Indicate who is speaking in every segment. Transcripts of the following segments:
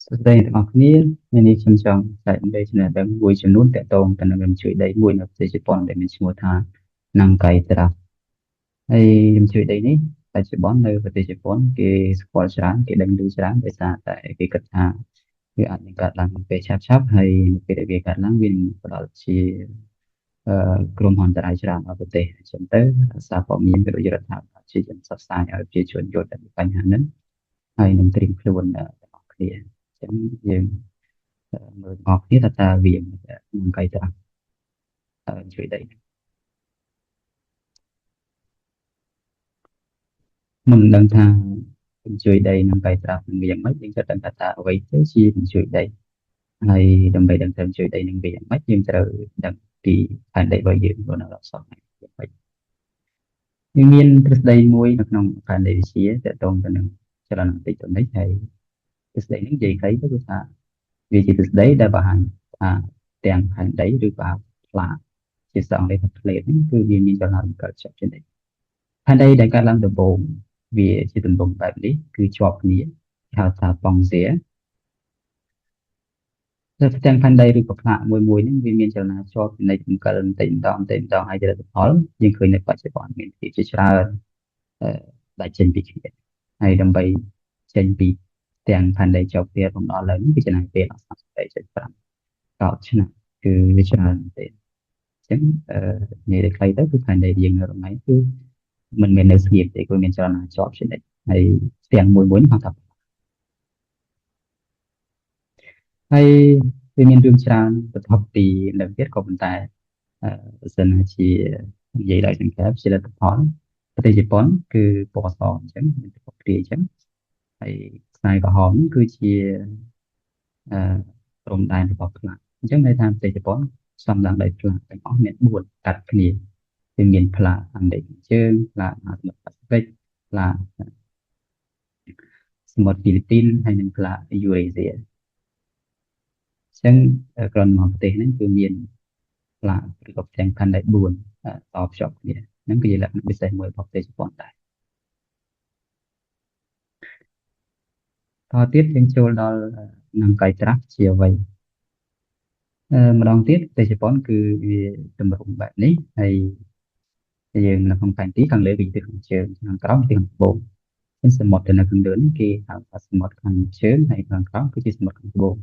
Speaker 1: សួស្តីទាំងអស់គ្នាថ្ងៃនេះខ្ញុំចង់ចែករំលែកចំណេះដឹងមួយចំនួនទាក់ទងទៅនឹងរញ្ជួយដីមួយនៅប្រទេសជប៉ុនដែលមានឈ្មោះថាណាំកៃត្រាស់ហើយរញ្ជួយដីនេះបច្ចុប្បន្ននៅប្រទេសជប៉ុនគេស្គាល់ច្រើនគេដឹងឮច្រើនដោយសារតែគេគិតថាវាអាចនឹងកើតឡើងនៅពេលឆាប់ហើយនៅពេលដែលវាកើតឡើងវានឹងផ្ដល់ជាគ្រោះមហន្តរាយច្រើនដល់ប្រទេសអញ្ចឹងទៅសារព័ត៌មានក៏ដូចរដ្ឋាភិបាលជាជនផ្សព្វផ្សាយឲ្យប្រជាជនយល់ពីបញ្ហានេះហើយនឹងត្រៀមខ្លួនទាំងអស់គ្នាអញ្ចឹងយើងមើលទាំងអស់គ្នាថាតើវានឹងកៃត្រាស់ជួយដីមុនដឹងថាជួយដីនឹងកៃត្រាស់នឹងវាយ៉ាងម៉េចយើងត្រូវដឹងថាតើអ្វីទៅជាជួយដីហើយដើម្បីដឹងថាជួយដីនឹងវាយ៉ាងម៉េចយើងត្រូវដឹងពីផែនដីរបស់យើងនៅដល់សពហ្នឹងយ៉ាងម៉េចយើងមានទ្រឹស្ដីមួយនៅក្នុងផែនដីវិទ្យាទាក់ទងទៅនឹងចលនាតិចតួនេះហើយទ្រឹស្ដីនេះនិយាយខ្លីទៅគឺថាវាជាទ្រឹស្ដីដែលបង្ហាញថាទាំងផែនដីឬក៏ផ្លាកជាសង្កេតថាផ្លេតនេះគឺវាមានចលនារំកិលជាប់ជានិច្ចផែនដីដែលកើតឡើងដំបូងវាជាទម្រង់បែបនេះគឺជាប់គ្នាហៅថាប៉ង់សៀតែផ្ទាំងផែនដីឬក៏ផ្លាកមួយហ្នឹងវាមានចលនាជាប់ជានិច្ចរំកិលបន្តិចម្ដងហើយលទ្ធផលយើងឃើញនៅបច្ចុប្បន្នមានភាពជាច្រើនដែលចេញពីគ្នាហើយដើម្បីចេញពីទាំងផែនដីជាប់គ្នាបំណល់ឡើងវាចំណាយពេល33.5កោតឆ្នាំគឺវាច្រើនទេអញ្ចឹងនិយាយខ្លីទៅគឺផែនដីយើងនៅរំងាយគឺមិនមែននៅស្ងៀមទេគឺមានចលនាជាប់ជានិច្ចហើយទាំងមួយហ្នឹងគាត់ថាហើយវាមានរឿងច្រើនបន្ទាប់ពីនៅទៀតក៏ប៉ុន្តែបើសិនជានិយាយដោយសង្ខេបជាលទ្ធផលប្រទេសជប៉ុនគឺពណ៌សអញ្ចឹងមានពណ៌ព្រាយអញ្ចឹងហើយខ្សែក្រហមគឺជាព្រំដែនរបស់ផ្លាកអញ្ចឹងន័យថាប្រទេសជប៉ុនសំឡើងដោយផ្លាកទាំងអស់មាន4កាត់គ្នាគឺមានផ្លាកអាមេរិកជើងផ្លាកមហាសមុទ្រប៉ាស៊ីហ្វិកផ្លាកសមុទ្រហ្វីលីពីនហើយនិងផ្លាកយូរេស៊ីអញ្ចឹងក្រនមកប្រទេសហ្នឹងគឺមានផ្លាកឬក៏ផ្ទាំងផែនដី4តភ្ជាប់គ្នាហ្នឹងគឺជាលក្ខណៈពិសេសមួយរបស់ប្រទេសជប៉ុនដែរតទៀតយើងចូលដល់នឹងកៃត្រាស់ជាអ្វីម្ដងទៀតប្រទេសជប៉ុនគឺវាតម្រង់បែបនេះហើយយើងនៅក្នុងផែនទីខាងលើគឺទិសខាងជើងខាងក្រោមទិសខាងត្បូងសមុទ្រទៅនៅខាងលើនេះគេហៅថាសមុទ្រខាងជើងហើយខាងក្រោមគឺជាសមុទ្រខាងត្បូង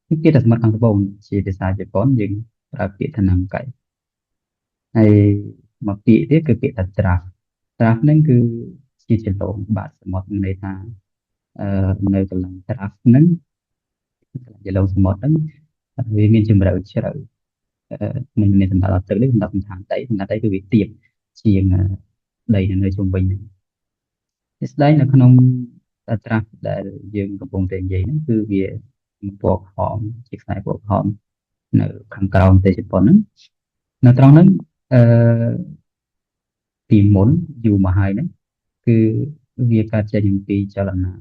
Speaker 1: នេះគេថាសមុទ្រខាងត្បូងជាភាសាជប៉ុនយើងប្រើពាក្យថាណាំកៃហើយមកពាក្យទៀតគឺពាក្យថាត្រាស់ហ្នឹងគឺជាចន្ទងបាតសមុទ្រន័យថានៅកន្លែងត្រាស់ហ្នឹងចន្ទងសមុទ្រហ្នឹងវាមានជម្រៅជ្រៅមិនមានសម្រាប់ទឹកទេសម្រាប់សន្តានដីគឺវាទាបជាងដីនៅជុំវិញហ្នឹងជាស្ដែងនៅក្នុងត្រាស់ដែលយើងកំពុងតែនិយាយហ្នឹងគឺវាពណ៌ក្រហមជាខ្សែពណ៌ក្រហមនៅខាងក្រោមប្រទេសជប៉ុនហ្នឹងនៅត្រង់ហ្នឹងអឺពីមុនយូរមកហើយហ្នឹងគឺវាកើតចេញអំពីចលនា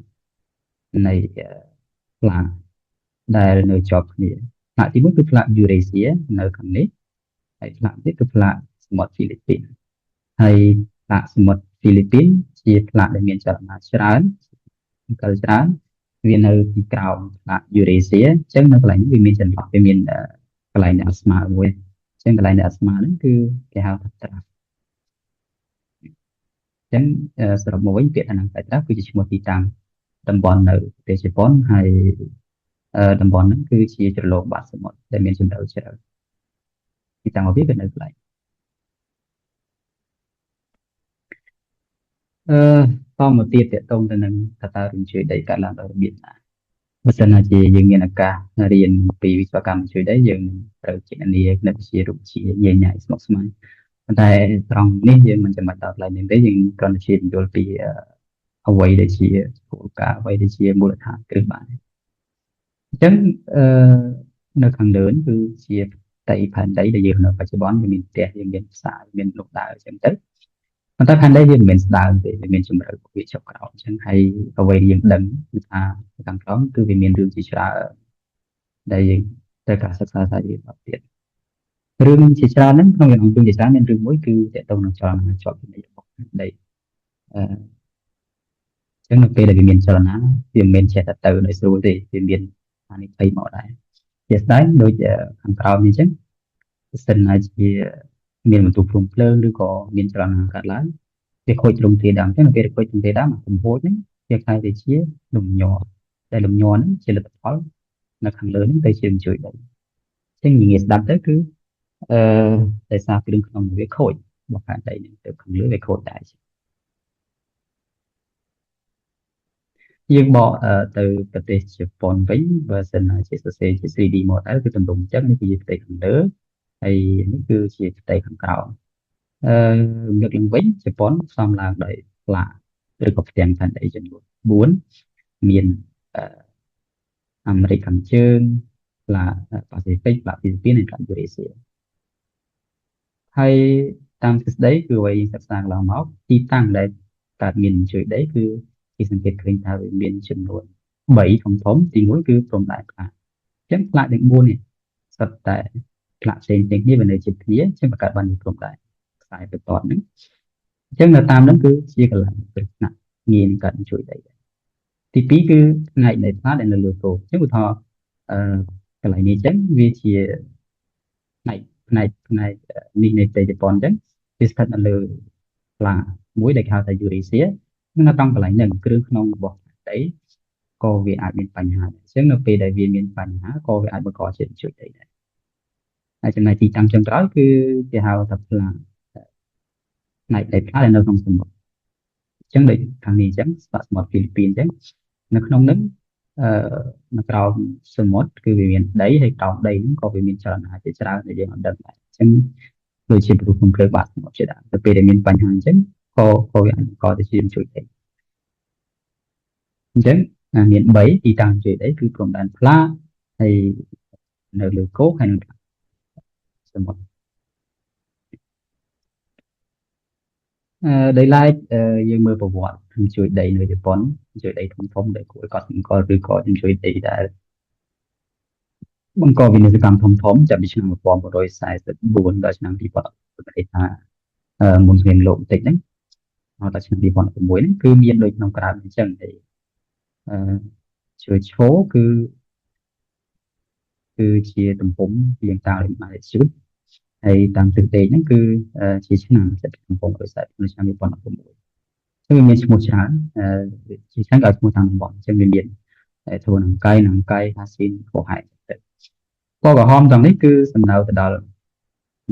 Speaker 1: នៃផ្លាកដែលនៅជាប់គ្នាផ្លាកទី1គឺផ្លាកយូរេស៊ីនៅខាងនេះហើយផ្លាកទៀតគឺផ្លាកសមុទ្រហ្វីលីពីនហើយផ្លាកសមុទ្រហ្វីលីពីនជាផ្លាកដែលមានចលនាច្រើនវានៅពីក្រោមផ្លាកយូរេស៊ីអញ្ចឹងនៅកន្លែងនេះវាមានចន្លោះវាមានកន្លែងដែលអត់ស្មើមួយអញ្ចឹងកន្លែងដែលអត់ស្មើហ្នឹងគឺគេហៅថាត្រាស់អញ្ចឹងសរុបមកវិញពាក្យថាណាំកៃត្រាស់គឺជាឈ្មោះទីតាំងតំបន់នៅប្រទេសជប៉ុនហើយតំបន់ហ្នឹងគឺជាជ្រលងបាតសមុទ្រដែលមានជម្រៅជ្រៅទីតាំងរបស់វាគឺនៅកន្លែងតមកទៀតតកតងទៅនឹងថាតើរញ្ជួយដីកើតឡើងដោយរបៀបណាបើសិនជាយើងមានឱកាសរៀនពីវិស្វកម្មជួយដីយើងត្រូវចេះនាគណិតវិទ្យារូបវិទ្យាញញ៉ៃស្មុគស្មាញប៉ុន្តែត្រង់នេះយើងមិនចាំបាច់ដល់ឡើយទេយើងគ្រាន់តែជាយល់ពីអ្វីដែលជាគោលការណ៍អ្វីដែលជាមូលដ្ឋានគ្រឹះបានអញ្ចឹងនៅខាងលើគឺជាផ្ទៃផែនដីដែលយើងនៅបច្ចុប្បន្នវាមានផ្ទះវាមានផ្សារមានលំដាអញ្ចឹងទៅប៉ុន្តែផែនដីវាមិនមែនស្ដើងទេវាមានជម្រៅវាចុះក្រោមអញ្ចឹងហើយអ្វីយើងដឹងគឺថាខាងក្រោមគឺវាមានរឿងជាច្រើនដែលយើងត្រូវការសិក្សាស្រាវជ្រាវទៀតរឿងជាច្រើនហ្នឹងក្នុងរឿងជាច្រើនមានរឿងមួយគឺតកតងនឹងចលនាជាប់ជំនិតរបស់ផែនដីអញ្ចឹងនៅពេលដែលវាមានចលនាវាមិនមែនចេះតែទៅដោយស្រួលទេវាមាន អានេះភ័យមកដែរជាស្ដែងដូចខាងក្រោមនេះចឹងសិនណាជាមានបន្ទុកព្រំភ្លើងឬក៏មានចលនាកាត់ឡើងវាខូចទ្រង់ទ្រាយដើមចឹងនៅពេលខូចទ្រង់ទ្រាយដើមអាកំហួចហ្នឹងវាខ្លាយទៅជាលំញ័រដែលលំញ័រហ្នឹងជាលទ្ធផលនៅខាងលើហ្នឹងទៅជាជួយដីចឹងនិយាយស្ដាប់ទៅគឺអឺដោយសារគ្រឿងក្នុងវាខូចបកផែនដីហ្នឹងទៅខាងលើវាខូចដែរយើងបកទៅប្រទេសជប៉ុនវិញបើសិនណាជាសរសេរជា 3D model គឺទម្រង់អញ្ចឹងនេះគឺជាផ្ទៃខាងលើហើយនេះគឺជាផ្ទៃខាងក្រោមរំលឹកឡើងវិញជប៉ុនផ្សំឡើងដោយផ្លាកឬក៏ផ្ទាំងផែនដីចំនួន4មានអឺអាមេរិកខាងជើងផ្លាកប៉ាស៊ីហ្វិកផ្លាកហ្វីលីពីននិងផ្លាកយូរេស៊ីហើយតាមទ្រឹស្ដីគឺអ្វីសិក្សាកន្លងមកទីតាំងដែលកើតមានជួយដីគឺគេសង្កេតឃើញថាវាមានចំនួន3ធំទី1គឺព្រំដែនផ្លាកអញ្ចឹងផ្លាកទាំង4នេះសុទ្ធតែផ្លាកផ្សេងៗគ្នាវានៅជិតគ្នាអញ្ចឹងបង្កើតបានជាព្រំដែនខ្សែបន្ទាត់ហ្នឹងអញ្ចឹងនៅតាមហ្នឹងគឺជាកន្លែងគ្រឹះថ្នាក់ងាយនឹងកើតជួយដីទី2គឺផ្នែកនៃផ្លាកដែលនៅលើគោកអញ្ចឹងឧទាហរណ៍អឺកន្លែងនេះអញ្ចឹងវាជាផ្នែកនេះនៃប្រទេសជប៉ុនអញ្ចឹងវាស្ថិតនៅលើផ្លាកមួយដែលគេហៅថាយូរេសៀនៅtrongកន្លែងហ្នឹងគ្រឿងក្នុងរបស់ដីក៏វាអាចមានបញ្ហាដែរអញ្ចឹងនៅពេលដែលវាមានបញ្ហាក៏វាអាចបង្កជាជួយដីដែរហើយចំណែកទីតាំងចុងក្រោយគឺគេហៅថាផ្លាកផ្នែកនៃផ្លាកដែលនៅក្នុងសមុទ្រអញ្ចឹងដូចខាងនេះអញ្ចឹងស្វាក់សមុទ្រហ្វីលីពីនអញ្ចឹងនៅក្នុងហ្នឹងអឺនៅក្រោមសមុទ្រគឺវាមានដីហើយក្រោមដីហ្នឹងក៏វាមានចលនាជាច្រើនដែលយើងអត់ដឹងដែរអញ្ចឹងដូចជាប្រភពភ្លើងបាតសមុទ្រជាដើមទៅពេលដែលមានបញ្ហាអញ្ចឹងក៏វាអាចបង្កទៅជាជួយដីអញ្ចឹងមាន3ទីតាំងជួយដីគឺព្រំដែនផ្លាកហើយនៅលើគោកហើយនៅសមុទ្រដោយឡែកយើងមើលប្រវត្តិជួយដីនៅជប៉ុនជួយដីធំដែលគួរឲ្យកត់សម្គាល់ឬក៏ជួយដីដែលបង្កវិនាសកម្មធំចាប់ពីឆ្នាំ1944ដល់ឆ្នាំ2010ប្រទេសថាមុនសង្គ្រាមលោកបន្តិចហ្នឹងមកដល់ឆ្នាំ2016ហ្នឹងគឺមានដូចក្នុងក្រៅអញ្ចឹងតែជួយឈោគឺជាទំហំរាងកាយម៉ាលេស៊ូតហើយតាមទិសដេកហ្នឹងគឺជាឆ្នាំកំពុងដោយសារនៅឆ្នាំ2016គឺវាមានឈ្មោះច្រើនជាច្រើនក៏ឈ្មោះតាមតំបន់អញ្ចឹងវាមានធួនអង្កៃហាស៊ីនបោហែកទៅពណ៌ក្រហមទាំងនេះគឺសំដៅទៅដល់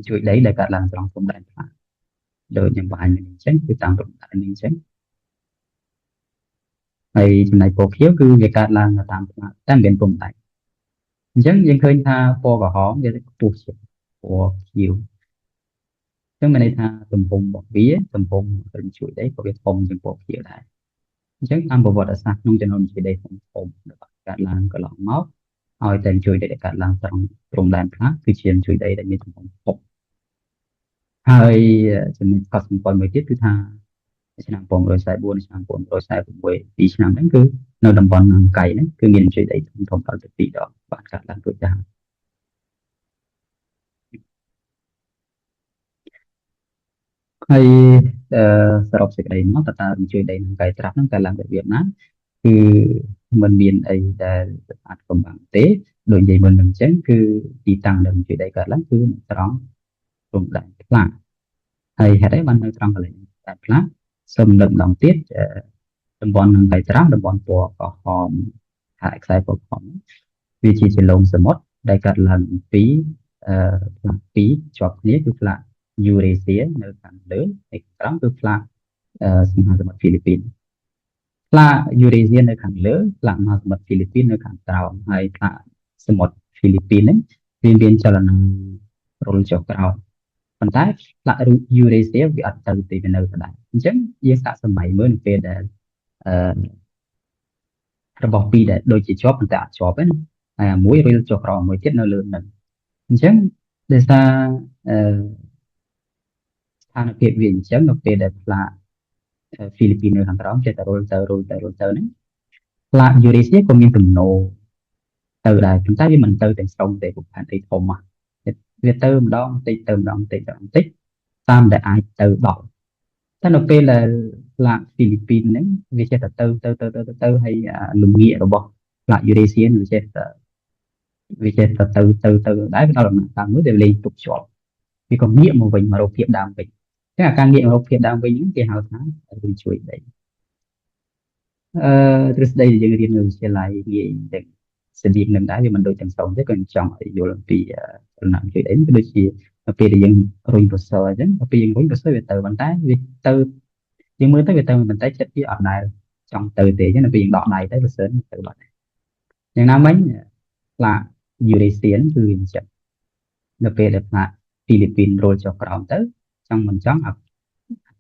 Speaker 1: ជួយដីដែលកើតឡើងត្រង់ព្រំដែនផ្លាកដូចខ្ញុំបានអញ្ចឹងគឺតាមព្រំដែននេះអញ្ចឹងហើយចំណែកពណ៌ខៀវគឺវាកើតឡើងតាមផ្លាកតែមិនមានព្រំដែនអញ្ចឹងយើងឃើញថាពណ៌ក្រហមវាខ្ពស់ជាងពណ៌ខៀវអញ្ចឹងមានន័យថាទំហំរបស់វាទំហំរញ្ជួយដីក៏វាធំជាងពណ៌ខៀវដែរអញ្ចឹងតាមប្រវត្តិសាស្ត្រក្នុងចំណោមជួយដីធំដែលកើតឡើងកន្លងមកឲ្យតែជួយដីដែលកើតឡើងត្រង់ព្រំដែនផ្លាកគឺជាជួយដីដែលមានទំហំធំហើយចំណុចកត់សម្គាល់មួយទៀតគឺថាឆ្នាំ1944ឆ្នាំ1946 2ឆ្នាំហ្នឹងគឺនៅតំបន់អង្កៃហ្នឹងគឺមានជួយដីធំដល់ទៅ2ដងបានកើតឡើងដូចដែរហើយសរុបសេចក្តីមកតើជួយដីនឹងកៃត្រាស់ហ្នឹងកើតឡើងរបៀបណាគឺมันមានអីដែលអាចកំបាំងទេដូចនិយាយមុនហ្នឹងអញ្ចឹងគឺទីតាំងដែលជួយដីកើតឡើងគឺនៅត្រង់ព្រំដែនផ្លាកហើយហេតុអីបាននៅត្រង់កន្លែងដែនផ្លាកសូមលើកម្ដងទៀតតំបន់នឹងកៃត្រាស់តំបន់ពណ៌ក្រហមហើយខ្សែពណ៌ក្រហមវាជាជលងសមុទ្រដែលកើតឡើងពីផ្លាកពីរជាប់គ្នាគឺផ្លាកយូរេសៀនៅខាងលើហើយខាងក្រោមគឺផ្លាកសមុទ្រហ្វីលីពីនផ្លាកយូរេសៀនៅខាងលើផ្លាកមហាសមុទ្រហ្វីលីពីននៅខាងក្រោមហើយផ្លាកសមុទ្រហ្វីលីពីនហ្នឹងវាមានចលនារុលចុះក្រោមប៉ុន្តែផ្លាកយូរេសៀវាអត់ទៅទីវានៅដដែលអញ្ចឹងយើងសាកសម័យមើលនៅពេលដែលរបស់ពីរដែលដូចជាជាប់ប៉ុន្តែអត់ជាប់ទេណាហើយមួយរុលចុះក្រោមមួយទៀតនៅលើនឹងអញ្ចឹងដោយសារស្ថានភាពវាអញ្ចឹងនៅពេលដែលផ្លាកហ្វីលីពីននៅខាងក្រោមចេះតែរុលទៅហ្នឹងផ្លាកយូរេសៀក៏មានទំនោរទៅដែរប៉ុន្តែវាមិនទៅទាំងស្រុងទេព្រោះផែនដីធំហ្នឹងវាទៅម្ដងបន្តិចតាមដែលអាចទៅដល់តែនៅពេលដែលផ្លាកហ្វីលីពីនហ្នឹងវាចេះតែទៅហើយលំងាករបស់ផ្លាកយូរេសៀវាចេះតែ vì thế từ đấy bắt đầu là càng mới để lên tục chọn vì còn nghiệm một mình mà đầu phiệp đàm mình thế là càng nghiệm một phiệp đàm mình những cái hào tháng ở bên chuỗi đấy terus dari jadi Indonesia lain để sedih nằm đá vì mình đội chẳng sống thế còn chọn ở Olympic làm chuyện đến cái đôi khi tapi dia yang roi besar aja tapi yang roi besar về từ bàn tay vì từ nhưng mới tới về từ mình tay chết với ở này trong từ thì cái là vì đọ này tới besar từ bạn yang namanya là Eurasian từ hình chậm là về được là Philippines rồi cho vào tới trong mình chọn học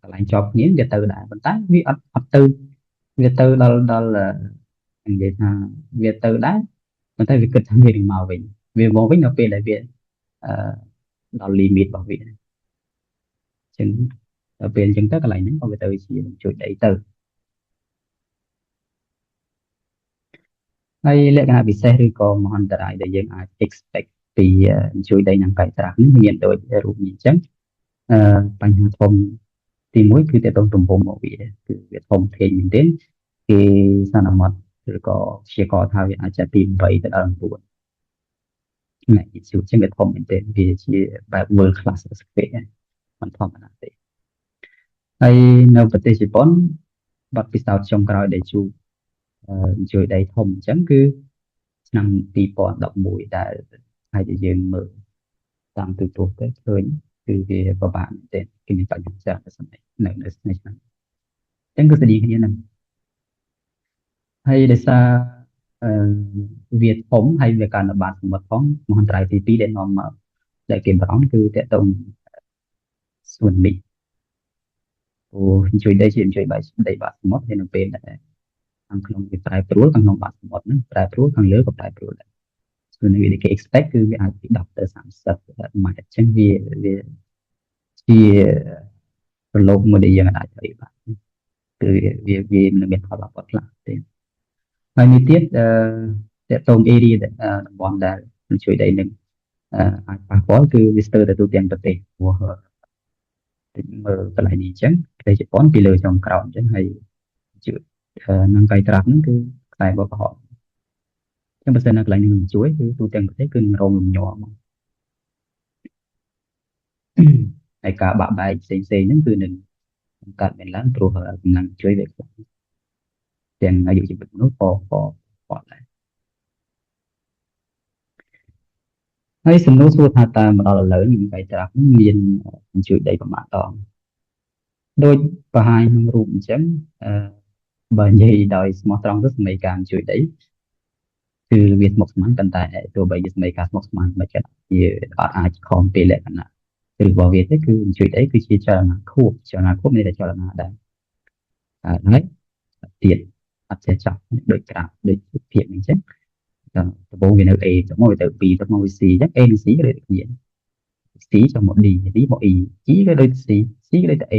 Speaker 1: lại cho những cái từ đại bàn tay vì ập từ Việt từ đó là anh vậy ha Việt từ đấy người ta việc cực thằng người màu mình vì vô với nó về lại viện đó limit bảo vệ chứng ở bên chứng tất cả lại những con người từ chỉ chuỗi đẩy từ hay lẽ cái bị xe thì có một hoàn tại để dân ai expect thì chuỗi đẩy nằm cải tạo những hiện đổi rụt nhìn chấm bằng hàng thông thì mỗi cứ để tông trùng vùng một vị từ việc thông thì mình đến thì sao nào mà rồi có sẽ có thao hiện ai trả tiền vậy tại ở buồn này chịu trên việc thông mình đến vì chỉ bài world class sức khỏeมันพอมันได้ไอ้ในประเทศญี่ปุ่นบัดพิสาวชมกรอยได้ชูជួយដៃធំអញ្ចឹងគឺឆ្នាំ2011ដែលហើយដែលយើងមើលតាមទូទៅទៅឃើញគឺវាពិបាកមែនទែនគេមានបញ្ហាច្រើនសម្រាប់នៅឆ្នាំអញ្ចឹងគឺស្តីគ្នាហ្នឹងហើយដោយសារវាធំហើយវាកាន់តែបានសម្បត្តិផងមហន្តរាយទី2ដែលនាំមកដែលគេបារម្ភគឺតកតងសួននេះព្រោះជួយដៃជាជួយបាយដីបាត់សមុទ្រហើយនៅពេលដែលខាងក្នុងវាប្រែប្រួលខាងក្នុងបាត់សមុទ្រហ្នឹងប្រែប្រួលខាងលើក៏ប្រែប្រួលដែរគឺនៅវាគេ expect គឺវាអាចពី10ទៅ30ម៉ែត្រអញ្ចឹងវាជាប្រឡូកមួយដែលយើងអាចធ្វើបានគឺវាមិនមានផលប៉ះពាល់ខ្លះទេហើយនេះទៀតតកតង area តំបន់ដែលជួយដីនឹងអាចប៉ះពាល់គឺវាស្ទើរតែទូទាំងប្រទេសព្រោះទីមើលកន្លែងនេះអញ្ចឹងប្រទេសជប៉ុនពីលើចុងក្រោមអញ្ចឹងហើយជឿនឹងកៃត្រាស់ហ្នឹងគឺខ្សែបកកហកចឹងបើសិននៅកន្លែងនេះមិនជួយគឺទូទាំងប្រទេសគឺនឹងរងលំញ័រមកហើយការបាក់បែកផ្សេងហ្នឹងគឺនឹងកើតមានឡើងព្រោះកម្លាំងជួយវាខ្លាំងទាំងអាយុជីវិតមនុស្សក៏ដែរហើយសំណួរសួរថាតើមកដល់ឥឡូវនឹងកៃត្រាស់ហ្នឹងមានជួយដីប្រមាណដងដោយបង្ហាញក្នុងរូបអញ្ចឹងបើនិយាយដោយស្មោះត្រង់ទៅសម័យការជួយដីគឺវាស្មុគស្មាញប៉ុន្តែទោះបីជាសម័យការស្មុគស្មាញមិនចិត្តវាអត់អាចខំពេលលក្ខណៈឬរបស់វាទេគឺជួយដីគឺជាចលនាខួបមានតែចលនាដែរហើយទៀតអត់ចេះចប់ដូចក្រាបដូចភាពអញ្ចឹងដំបូងវានៅ A ទៅមកវាទៅ B ទៅមកវា C អញ្ចឹង A និង C ក៏ដូចគ្នា C ចូលមក D មក E G ក៏ដូច C ក៏ដូចតែ A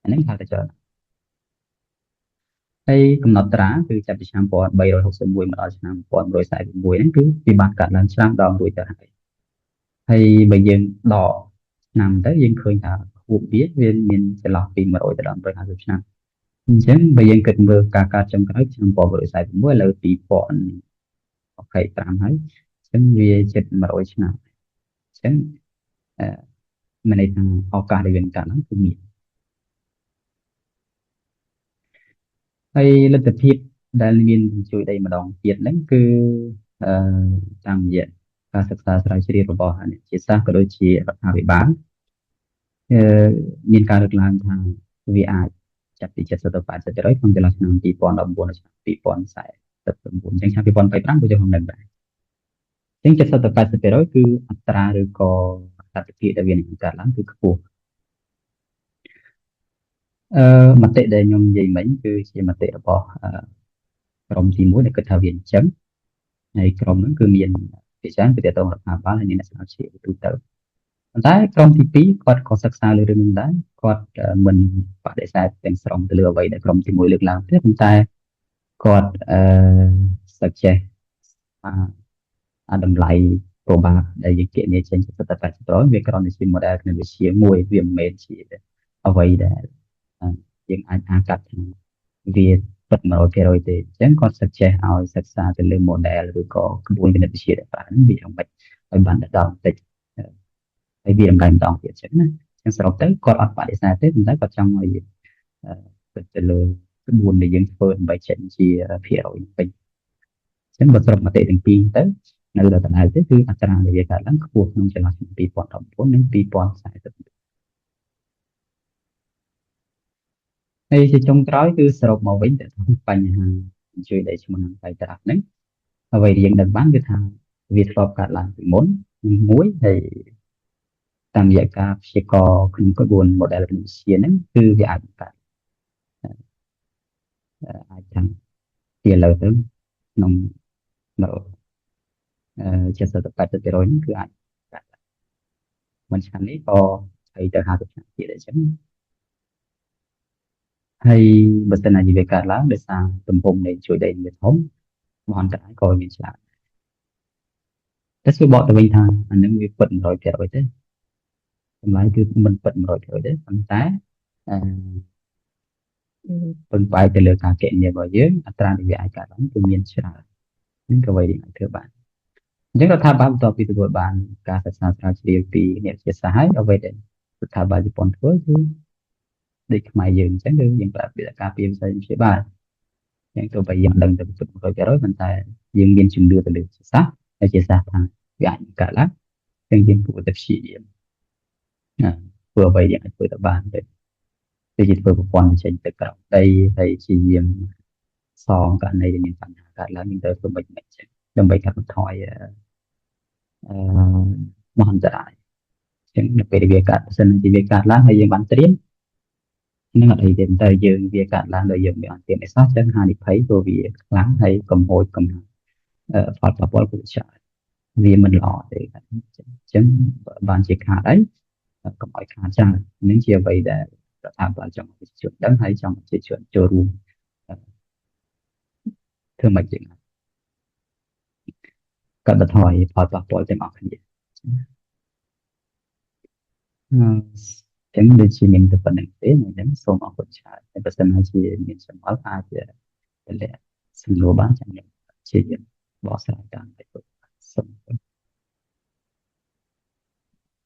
Speaker 1: អាហ្នឹងហៅថាចលនាហើយកំណត់ត្រាគឺចាប់ពីឆ្នាំ1361មកដល់ឆ្នាំ1141ហ្នឹងគឺវាបានកាត់ឡើងឆ្នាំដងរួចទៅហើយបើយើងដកឆ្នាំទៅយើងឃើញថាខួបវាមានចន្លោះពី100ទៅដល់150ឆ្នាំអញ្ចឹងបើយើងគិតមើលការកាត់ចុងក្រោយឆ្នាំ1946ឥឡូវ2025ហើយអញ្ចឹងវាជិត100ឆ្នាំអញ្ចឹងមានន័យថាឱកាសដែលវាកាត់ហ្នឹងគឺមានហើយលទ្ធភាពដែលមានជួយដីម្ដងទៀតហ្នឹងគឺតាមរយៈការសិក្សាស្រាវជ្រាវរបស់អ្នកជាសាស្ត្រក៏ដូចជារដ្ឋាភិបាលមានការលើកឡើងថាវាអាចចាប់ពី70ទៅ80%ក្នុងចន្លោះឆ្នាំ2019ដល់ឆ្នាំ2049អញ្ចឹងឆ្នាំ2025ក៏ចូលក្នុងនឹងដែរអញ្ចឹង70ទៅ80%គឺអត្រាឬក៏អត្តភាពដែលវានឹងកើតឡើងគឺខ្ពស់មតិដែលខ្ញុំនិយាយមិញគឺជាមតិរបស់ក្រុមទី1ដែលគិតថាវាអញ្ចឹងហើយក្រុមហ្នឹងគឺមានភាសាគឺតទៅរដ្ឋាភិបាលហើយមានអ្នកស្រាវជ្រាវទូទៅប៉ុន្តែក្រុមទី2គាត់ក៏សិក្សាលើរឿងនេះដែរគាត់មិនបដិសេធទាំងស្រុងទៅលើអ្វីដែលក្រុមទី1លើកឡើងទេប៉ុន្តែគាត់suggest អាតម្លៃប្របាដែលយើងគេនេះចេញ70 ទៅ 80% វាគ្រាន់តែជា model គណិតវិទ្យាមួយវាមិនមែនជាអ្វីដែលយើងអាចអាកាត់ថាវា ពិត100%ទេអញ្ចឹងគាត់សិក្សាឲ្យសិក្សាទៅលើ model ឬក៏ក្បួនគណិតវិទ្យាដែលបានវាយ៉ាងម៉េចឲ្យបានដល់បន្តិចហើយវាតម្លៃម្ដងទៀតអញ្ចឹងណាអញ្ចឹងសរុបទៅគាត់អត់បដិសេធទេប៉ុន្តែគាត់ចង់ឲ្យទៅលើក្បួនដែលយើងធ្វើដើម្បីចេញជាភាគរយពេញអញ្ចឹងបើសរុបមតិទាំងពីរទៅនៅដល់ដដែលទៅគឺអត្រាដែលវាកើតឡើងខ្ពស់ក្នុងចន្លោះឆ្នាំ2019និង2040ហើយជាចុងក្រោយគឺសរុបមកវិញទៅបញ្ហាជួយដេកឈ្មោះនឹងបៃតាហ្នឹងអ្វីដែលយើងដឹងបានគឺថាវាធ្លាប់កើតឡើងពីមុនមួយហើយតាមរយៈការព្យាករណ៍ក្នុងក្បួន model វិទ្យាហ្នឹងគឺវាអាចកើតអាចថាជាលើទៅក្នុង70-80%ហ្នឹងគឺអាចកើតមិនឆ្នាំនេះក៏ហើយទៅ50ឆ្នាំទៀតអញ្ចឹងហើយបើសិនណាវាកើតឡើងដោយសារទំហំនៃជួយដេញវាធំមហន្តរាយក៏មានច្រើនតែសួរបកទៅវិញថាអានឹងវាពិត100%ទេតម្លៃគឺមិនពិត100%ទេប៉ុន្តែអឺពឹងផ្អែកទៅលើការគណនារបស់យើងអត្រាដែលវាអាចកើតឡើងគឺមានច្រើននឹងក៏អ្វីដែលអាចធ្វើបានអញ្ចឹងរដ្ឋាភិបាលបន្ទាប់ពីទទួលបានការសិក្សាស្រាវជ្រាវពីអ្នកវិទ្យាសាស្ត្រហើយអ្វីដែលរដ្ឋាភិបាលជប៉ុនធ្វើគឺដូចខ្មែរយើងអញ្ចឹងគឺយើងប្រើពាក្យការពារវិស័យវិទ្យាបាលអញ្ចឹងទោះបីយើងដឹងទៅពិត100%ប៉ុន្តែយើងមានជំនឿទៅលើវិទ្យាសាស្ត្រហើយវិទ្យាសាស្ត្រថាវាអាចកើតឡើងអញ្ចឹងយើងគួរតែព្យាយាមធ្វើអ្វីដែលអាចធ្វើទៅបានទៅដូចជាធ្វើប្រព័ន្ធបញ្ចេញទឹកក្រោមដីហើយព្យាយាមសងករណីដែលមានបញ្ហាកើតឡើងយើងត្រូវធ្វើមិនអញ្ចឹងដើម្បីកាត់បន្ថយមហន្តរាយអញ្ចឹងនៅពេលវាកើតបើសិនជាវាកើតឡើងហើយយើងបានត្រៀមនឹងអត់អីទេតែយើងវាកើតឡើងដោយយើងមិនអត់ត្រៀមអីសោះចឹងហានិភ័យព្រោះវាខ្លាំងហើយកំហួចកំហផលប៉ះពាល់គឺច្រើនវាមិនល្អទេអញ្ចឹងបានជាខាតហើយកុំឲ្យខាតច្រើននឹងជាអ្វីដែលរដ្ឋាភិបាលចង់ឲ្យជនដឹងហើយចង់ឲ្យជនចូលរួមធ្វើម៉េចចឹងកាត់បន្ថយផលប៉ះពាល់ទាំងអស់គ្នាចឹងដូចជាមានតែប៉ុណ្្នឹងទេមួយហ្នឹងសូមអរគុណច្រើនតែបើសិនជាមានចម្ងល់អាចទម្លាក់សំណួរបានចាំខ្ញុំជាបកស្រាយតាមទៅសូម